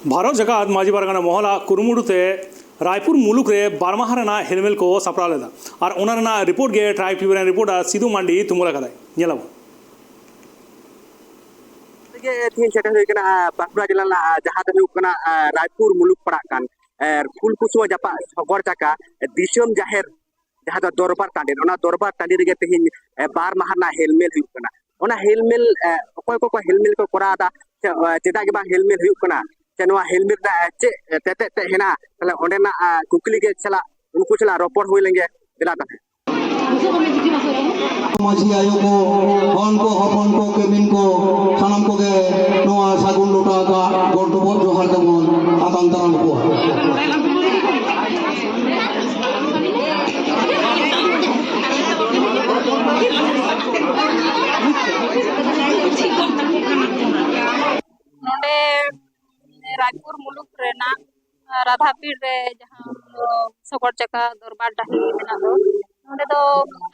भारत जगत माजी पारगाना मोहला कुरुमुडुते रायपुर मुलुक रे बारमाहारना हेलमेल को सपड़ा लेदा और ओनारना रिपोर्ट गे ट्राइब टीवी रिपोर्ट सिद्धू मांडी तुमुला कदाय नेलाबो गे थीन सेटा हुई कना बाकुड़ा जिला जहां दो हुई कना रायपुर मुलुक पड़ा कान फुलकुसुआ जपा सगोर चाका दिसम जाहेर जहां दो दरबार टांडी ओना दरबार टांडी रे तेहिन बार माहारना हेलमेल हुई कना ओना हेलमेल अकोय को हेलमेल को करादा चेदा के बा हेलमेल हुई कना चनवा हेलमेट दा चे तेते ते हेना तले ओंडेना कुकली के चला उनको चला रोपड़ हुई लेंगे दिला ता माजी आयो को हपन को केमिन को सानाम को के नोआ सागुन लोटा का गोटो बो जोहार तमन आतान ताराम को नोडे रायपुर मुलुक रेना राधापीठ रे जहां सगोर चका दरबार डाही मेना दो नोडे दो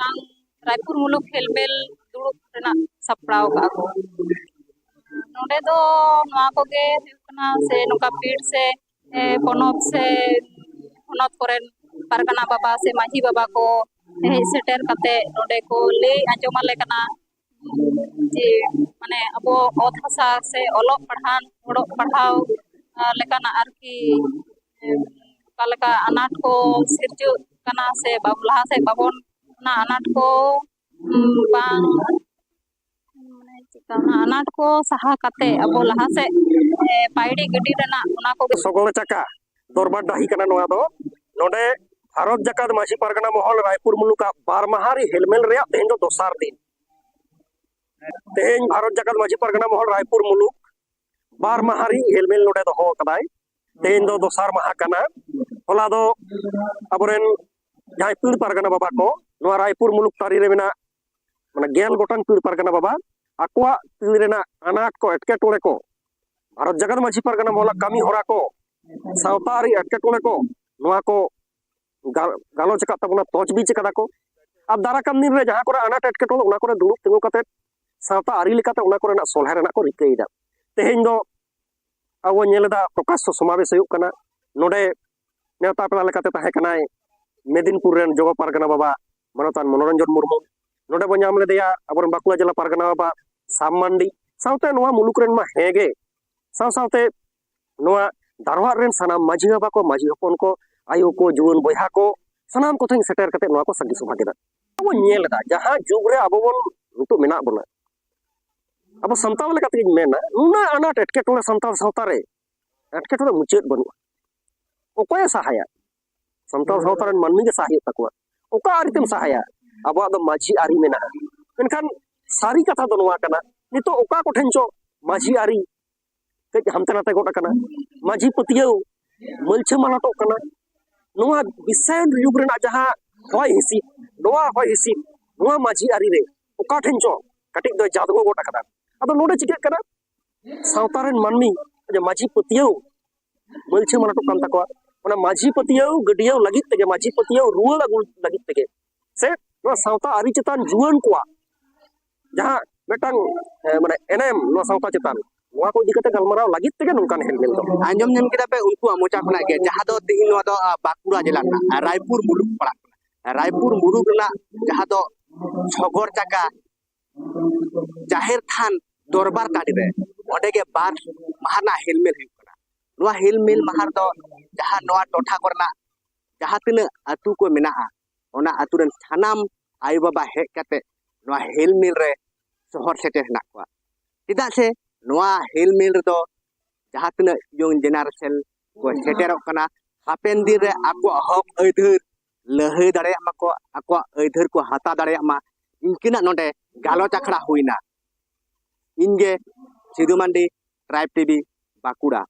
कांग रायपुर मुलुक हेलमेल दुड़ुब रेना सपड़ाव का को नोडे दो नोआ को गे हुकना से नोका पीठ से पोनोत से पोनोत कोरेन पारगाना बाबा से माझी बाबा को हे सेटर कते नोडे को ले आंजोमाले कना जे माने अबो ओत भाषा से ओलोक पढ़ाव लेकाना आरकी कालका अनाट को सिरजु कना से बाबला से बाबन ना अनाट को बांग माने चिकाना अनाट को सहा कते अबो लहा से पाइडी गडी रना उना को सगोर चका दरबार डाही कना नोआ दो नोडे भारत जकात माजी पारगाना महल रायपुर मुलुक बारमाहारी हेलमेल रे तेन दो दोसार दिन तेन भारत जगत माजी पारगाना महल रायपुर मुलुक बारमाहारी हेलमेल नोडे दो कदाय तेन दो दोसार माहा कना होला दो अबरेन जहां पीड़ पारगाना बाबा को नोआ रायपुर मुलुक तारी रे मेना माने गेल गोटन पीड़ पारगाना बाबा आकोआ पीड़ रेना अनाट को एटके टोले को भारत जगत माजी पारगाना महल कामी होरा को सावतारी एटके टोले को नोआ को गालो चका तबना तोच भी चका को अब दारा कम दिन रे जहां को अनाट एटके टोले उना को दुड़ुब तिंगु कते सावता आरी लेकाते उना को रेना सोलहे रेना को रिकैदा तेहेन दो अब नेलदा प्रकाश समावेश हुई कना नोडे नेता पेला लेकाते ताहे कनाय मेदिनीपुर रेन जोगो पारगाना बाबा मनोतान मनोरंजन मुर्मू नोडे बो नाम लेदेया अब बाकुड़ा जिला पारगाना बाबा साम मांडी सावते नोआ मुलुक रेन मा हेगे सावते नोआ दारवार रेन सनाम माझी बाबा को माझी हपन को आयो को जुवन बयहा को सनाम को थें सेटर कते नोआ को सगी सभा केदा अब नेलदा जहां जुग रे अब बोन नितो मेना बना अब संताल लेकाते मेना नुना अनाट एटके टोले संताल सावता रे एटके टोले मुचेद बनु ओकोय सहाया संताल सावता रे मानमी के सहाय तकवा ओका आरितम सहाया अब दो माझी आरी मेना मेनखान सारी कथा दो नोआ कना नितो ओका को ठेंचो माझी आरी के हमते नाते गोटा कना माझी पतियौ मलछे मालाटो कना नोआ बिसायन युग रेना जहां होय हिसी नोआ होय हिसी नोआ माझी आरी रे ओका ठेंचो कटिक दो जादगो गोटा कना अब नोडे चिके कना सावतारेन मानमी जे माझी पतियौ मलछे मालाटो कान तकवा ओना माझी पतियौ गडियौ लगित तेगे माझी पतियौ रुवाल अगु लगित तेगे से नोआ सावता आरी चेतान जुवन कोआ जहां मेटांग माने एनएम नोआ सावता चेतान नोआ को दिकते गलमराव लगित तेगे नोकान हेलमेल दो आंजम नेम केदा पे उनको मोचा खना के जहां दो तिहिन नोआ दो बाकुड़ा जिला रायपुर मुलुक पड़ा रायपुर मुलुक ना जहां दो सगोर चका जाहिर थान दरबार टाडी रे ओडे के बार महाना हेलमेल हुई कना नोआ हेलमेल महार दो जहां नोआ टोठा करना जहां तिना अतु को मेना ओना अतु रन थानाम आयु बाबा हे कते नोआ हेलमेल रे शहर सेटे हना को चिदा से नोआ हेलमेल रे दो जहां तिना यंग जेनरेशन को सेटेरो कना हापेन दिन रे आको हक अधर लहै दाड़े माको आको अधर को हाता दाड़े मा इनकिना नोडे गालो चाखड़ा हुईना इनगे सिद्धू मांडी ट्राइब टीवी बाकुड़ा।